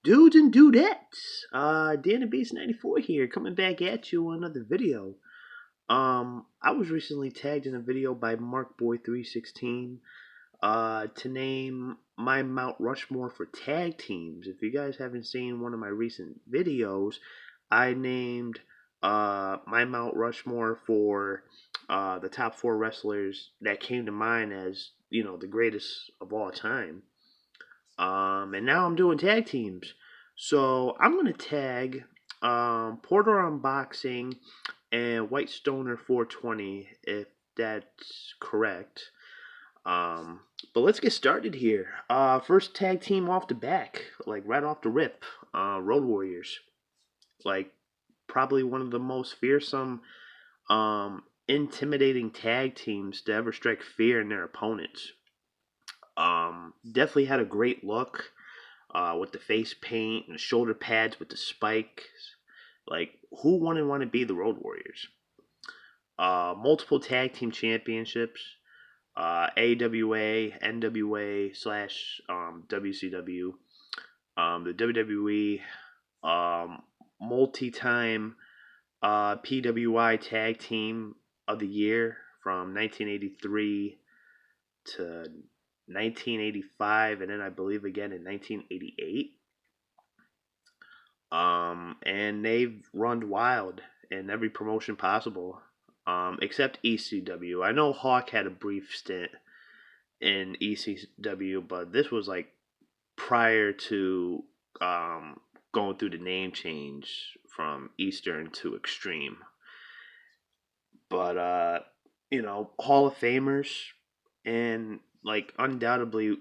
Dudes and dudettes? Dan the Beast 94 here, coming back at you with another video. I was recently tagged in a video by MarkBoy316 to name my Mount Rushmore for tag teams. If you guys haven't seen one of my recent videos, I named my Mount Rushmore for the top four wrestlers that came to mind as, the greatest of all time. And now I'm doing tag teams. So I'm gonna tag Porter Unboxing and White Stoner 420 if that's correct. But let's get started here. First tag team off the back, like right off the rip, Road Warriors. Like probably one of the most fearsome, intimidating tag teams to ever strike fear in their opponents. Definitely had a great look with the face paint and the shoulder pads with the spikes. Like, who wouldn't want to be the Road Warriors? Multiple tag team championships, AWA, NWA slash WCW, the WWE, multi-time PWI Tag Team of the Year from 1983 to 1985, and then I believe again in 1988. And they've run wild in every promotion possible, except ECW. I know Hawk had a brief stint in ECW, but this was like prior to going through the name change from Eastern to Extreme. But Hall of Famers, and like undoubtedly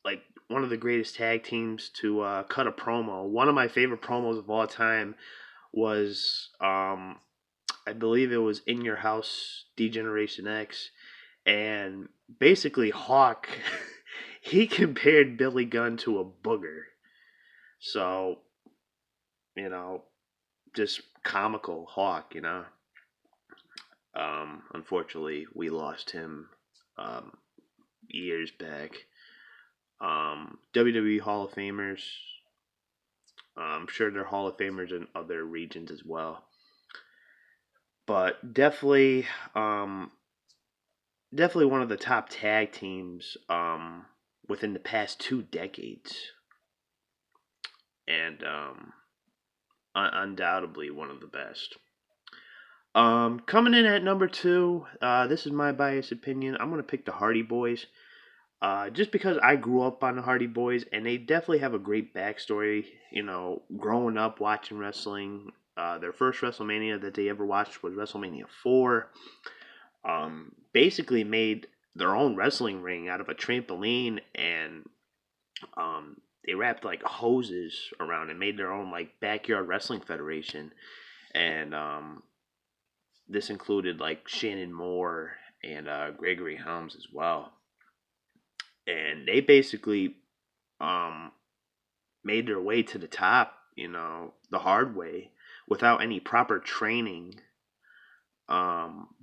like one of the greatest tag teams to cut a promo. One of my favorite promos of all time was I believe it was In Your House Degeneration X, and basically Hawk he compared Billy Gunn to a booger. So, you know, just comical Hawk. Unfortunately, we lost him years back. WWE Hall of Famers. I'm sure they're Hall of Famers in other regions as well. But definitely one of the top tag teams within the past 2 decades, and undoubtedly one of the best. Coming in at number two, this is my biased opinion. I'm gonna pick the Hardy Boys. Just because I grew up on the Hardy Boys, and they definitely have a great backstory. Growing up watching wrestling, their first WrestleMania that they ever watched was WrestleMania 4. Basically made their own wrestling ring out of a trampoline, and they wrapped like hoses around it, made their own like backyard wrestling federation, and this included like Shannon Moore and Gregory Helms as well. And they basically um, made their way to the top, the hard way without any proper training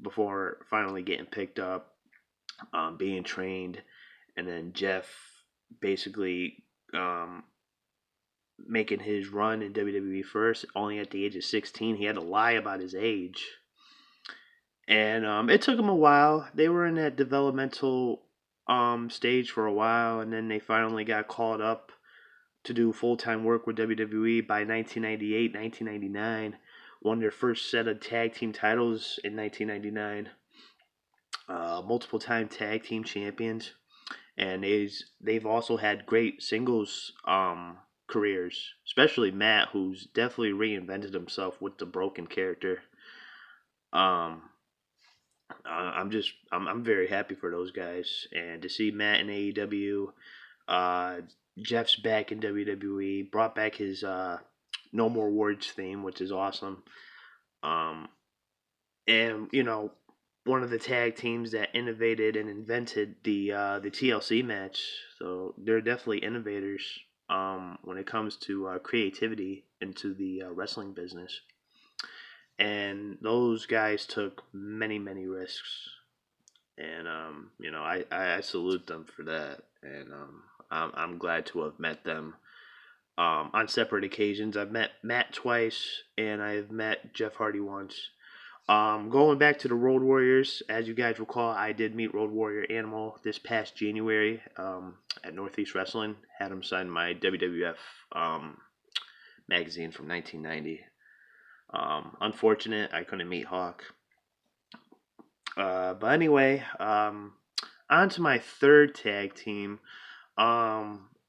before finally getting picked up, being trained, and then Jeff basically making his run in WWE first, only at the age of 16. He had to lie about his age. And it took him a while. They were in that developmental stage for a while, and then they finally got called up to do full-time work with WWE by 1998, 1999. Won their first set of tag team titles in 1999. Multiple-time tag team champions, and they've also had great singles careers, especially Matt, who's definitely reinvented himself with the Broken character. Um, I'm very happy for those guys, and to see Matt in AEW. Jeff's back in WWE, brought back his No More Words theme, which is awesome. Um, and one of the tag teams that innovated and invented the TLC match. So they're definitely innovators when it comes to creativity into the wrestling business. And those guys took many, many risks, and I salute them for that, and I'm glad to have met them on separate occasions. I've met Matt twice, and I've met Jeff Hardy once. Going back to the Road Warriors, as you guys recall, I did meet Road Warrior Animal this past January at Northeast Wrestling. Had him sign my WWF magazine from 1990. Unfortunate, I couldn't meet Hawk. But anyway, on to my third tag team.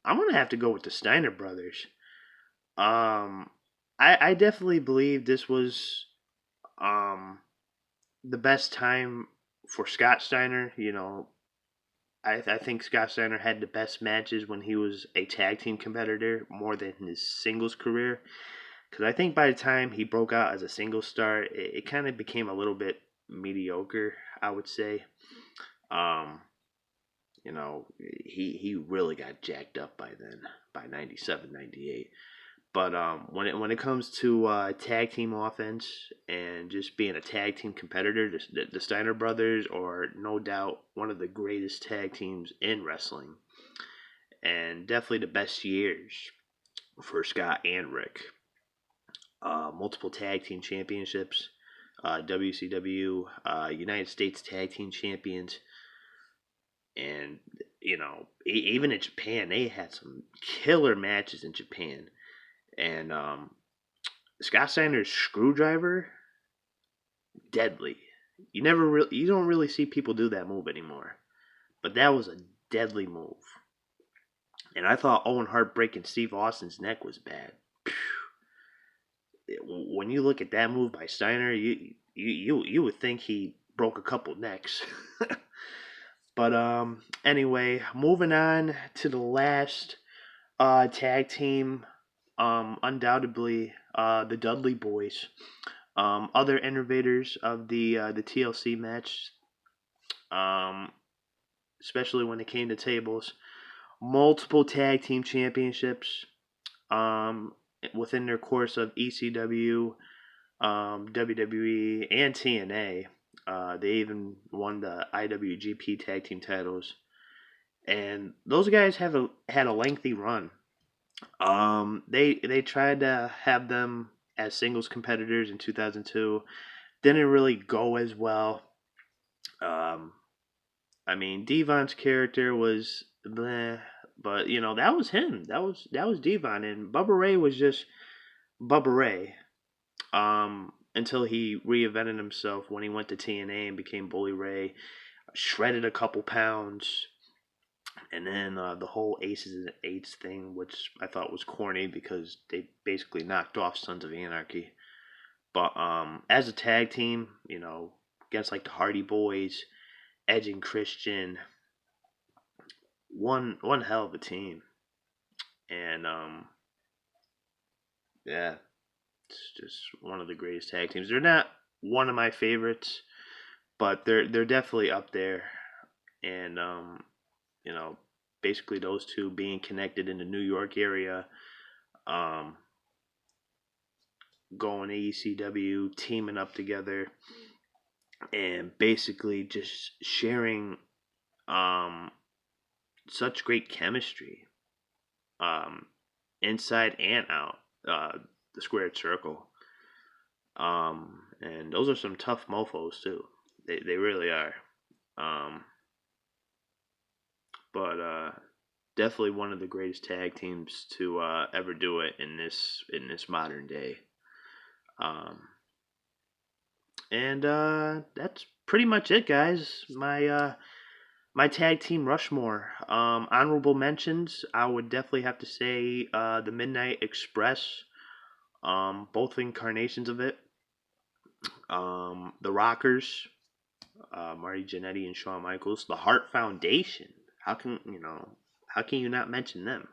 I'm gonna have to go with the Steiner brothers. Um, I definitely believe this was um the best time for Scott Steiner. I think Scott Steiner had the best matches when he was a tag team competitor more than his singles career. Because I think by the time he broke out as a single star, it kind of became a little bit mediocre, I would say. Um, he really got jacked up by then, by 97, 98. But when it comes to tag team offense and just being a tag team competitor, the Steiner brothers are no doubt one of the greatest tag teams in wrestling, and definitely the best years for Scott and Rick. Multiple tag team championships, WCW, United States Tag Team Champions, and even in Japan, they had some killer matches in Japan. And Scott Steiner's screwdriver, deadly. You don't really see people do that move anymore, but that was a deadly move. And I thought Owen Hart breaking Steve Austin's neck was bad. When you look at that move by Steiner, you would think he broke a couple necks. But anyway, moving on to the last tag team, undoubtedly the Dudley Boys. Other innovators of the TLC match, um, especially when it came to tables, multiple tag team championships um, within their course of ECW, WWE, and TNA. They even won the IWGP tag team titles, and those guys had a lengthy run. They tried to have them as singles competitors in 2002. Didn't really go as well. Um, I mean, Devon's character was bleh, but that was him. That was Devon, and Bubba Ray was just Bubba Ray. Until he reinvented himself when he went to TNA and became Bully Ray, shredded a couple pounds, and then the whole Aces and Eights thing, which I thought was corny because they basically knocked off Sons of Anarchy. But as a tag team, against like the Hardy Boys, Edge and Christian, one hell of a team. And yeah, it's just one of the greatest tag teams. They're not one of my favorites, but they're definitely up there. And you know, basically those two being connected in the New York area, um, going to ECW, teaming up together, and basically just sharing um, such great chemistry, um, inside and out the squared circle. And those are some tough mofos too. They really are. Um, but definitely one of the greatest tag teams to ever do it in this modern day. Um, and that's pretty much it, guys. My tag team Rushmore. Honorable mentions. I would definitely have to say the Midnight Express. Both incarnations of it. The Rockers, Marty Jannetty and Shawn Michaels. The Hart Foundation. How can How can you not mention them?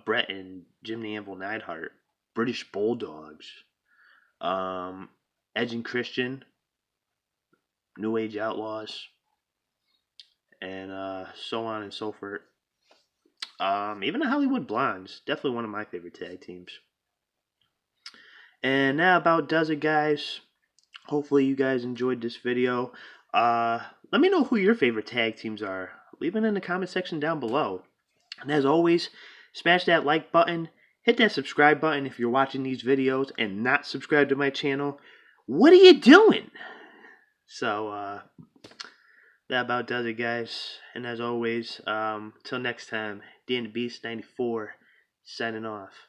Brett and Jim the Anvil Neidhart. British Bulldogs. Um, Edge and Christian. New Age Outlaws. And so on and so forth. Even the Hollywood Blondes. Definitely one of my favorite tag teams. And that about does it, guys. Hopefully you guys enjoyed this video. Let me know who your favorite tag teams are. Leave it in the comment section down below. And as always, smash that like button, Hit that subscribe button if you're watching these videos and not subscribed to my channel. What are you doing? So, that about does it, guys. And as always, till next time, Dan the Beast 94 signing off.